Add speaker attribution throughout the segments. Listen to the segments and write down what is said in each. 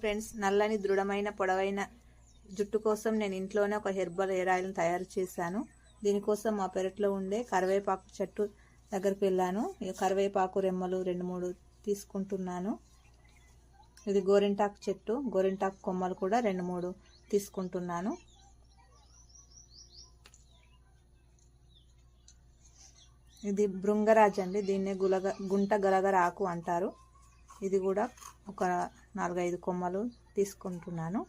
Speaker 1: Friends, నల్లని దృఢమైన పొడవైన జుట్టు కోసం నేను ఇంట్లోనే ఒక హెర్బల్ హెయిర్ ఆయిల్ని తయారు చేశాను. దీనికోసం మా పెరట్లో ఉండే కరివేపాకు చెట్టు దగ్గరికి వెళ్ళాను. ఈ కరివేపాకు రెమ్మలు 2-3 తీసుకుంటున్నాను. ఇది గోరింటాకు చెట్టు, గోరింటాకు కొమ్మలు కూడా 2-3 తీసుకుంటున్నాను. ఇది భృంగరాజ్ అండి, దీన్నే గుంట గలగర ఆకు అంటారు. ఇది కూడా ఒక 4-5 కొమ్మలు తీసుకుంటున్నాను.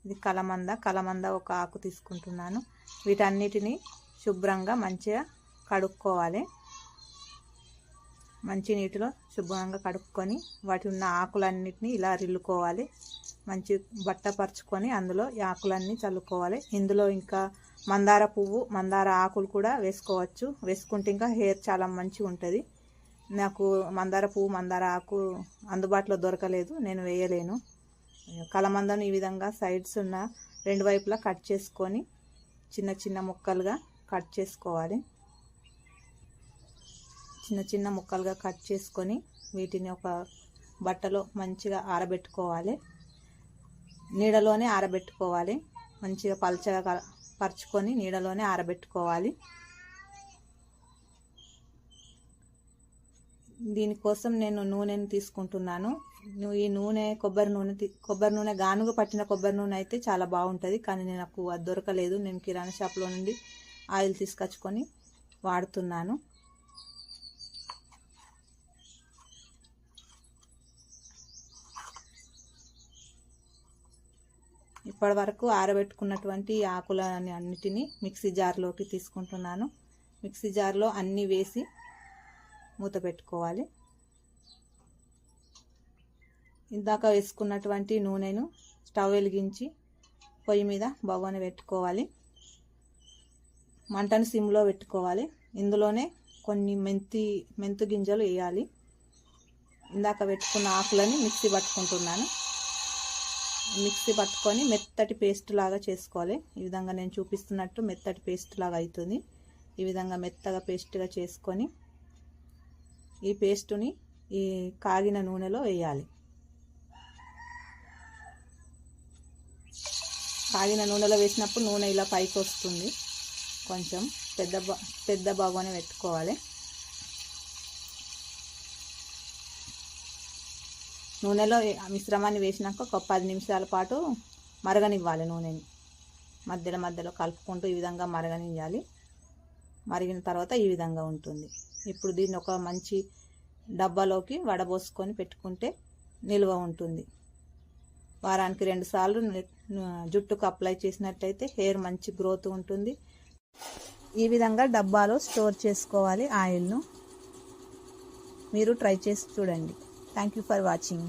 Speaker 1: ఇది కలమంద ఒక ఆకు తీసుకుంటున్నాను. వీటన్నిటిని శుభ్రంగా మంచిగా కడుక్కోవాలి. మంచి నీటిలో శుభ్రంగా కడుక్కొని వాటి ఉన్న ఆకులన్నిటిని ఇలా రిల్లుకోవాలి. మంచి బట్ట పరుచుకొని అందులో ఈ ఆకులన్నీ చల్లుకోవాలి. ఇందులో ఇంకా మందార పువ్వు, మందార ఆకులు కూడా వేసుకోవచ్చు. వేసుకుంటే ఇంకా హెయిర్ చాలా మంచిగా ఉంటుంది. నాకు మందార పువ్వు, మందార ఆకు అందుబాటులో దొరకలేదు, నేను వేయలేను. కలమందను ఈ విధంగా సైడ్స్ ఉన్న 2 వైపులా కట్ చేసుకొని చిన్న చిన్న ముక్కలుగా కట్ చేసుకోవాలి. చిన్న చిన్న ముక్కలుగా కట్ చేసుకొని వీటిని ఒక బట్టలో మంచిగా ఆరబెట్టుకోవాలి. నీడలోనే ఆరబెట్టుకోవాలి. మంచిగా పల్చగా పరుచుకొని నీడలోనే ఆరబెట్టుకోవాలి. దీనికోసం నేను నూనెను తీసుకుంటున్నాను. ఈ నూనె కొబ్బరి నూనె గానుగ పట్టిన కొబ్బరి నూనె అయితే చాలా బాగుంటుంది, కానీ నాకు అది దొరకలేదు. నేను కిరాణా షాప్లో నుండి ఆయిల్ తీసుకొచ్చుకొని వాడుతున్నాను. ఇప్పటి వరకు ఆరబెట్టుకున్నటువంటి ఆకులని అన్నిటినీ మిక్సీ జార్లోకి తీసుకుంటున్నాను. మిక్సీ జార్లో అన్నీ వేసి మూత పెట్టుకోవాలి. ఇందాక వేసుకున్నటువంటి నూనెను స్టవ్ వెలిగించి పొయ్యి మీద బగోని పెట్టుకోవాలి. మంటను సిమ్లో పెట్టుకోవాలి. ఇందులోనే కొన్ని మెంతు గింజలు వేయాలి. ఇందాక పెట్టుకున్న ఆకులని మిక్సీ పట్టుకుంటున్నాను. మిక్సీ పట్టుకొని మెత్తటి పేస్ట్ లాగా చేసుకోవాలి. ఈ విధంగా నేను చూపిస్తున్నట్టు మెత్తటి పేస్ట్ లాగా అవుతుంది. ఈ విధంగా మెత్తగా పేస్ట్గా చేసుకొని ఈ పేస్టుని ఈ కాగిన నూనెలో వేయాలి. కాగిన నూనెలో వేసినప్పుడు నూనె ఇలా పైకి వస్తుంది. కొంచెం పెద్ద బాగానే పెట్టుకోవాలి. నూనెలో మిశ్రమాన్ని వేసినాక ఒక 10 నిమిషాల పాటు మరగనివ్వాలి. నూనెని మధ్యలో కలుపుకుంటూ ఈ విధంగా మరగనివ్వాలి. మరిగిన తర్వాత ఈ విధంగా ఉంటుంది. ఇప్పుడు దీన్ని ఒక మంచి డబ్బాలోకి వడబోసుకొని పెట్టుకుంటే నిల్వ ఉంటుంది. వారానికి 2 సార్లు జుట్టుకు అప్లై చేసినట్టయితే హెయిర్ మంచి గ్రోత్ ఉంటుంది. ఈ విధంగా డబ్బాలో స్టోర్ చేసుకోవాలి ఆయిల్ను. మీరు ట్రై చేసి చూడండి. Thank you for watching.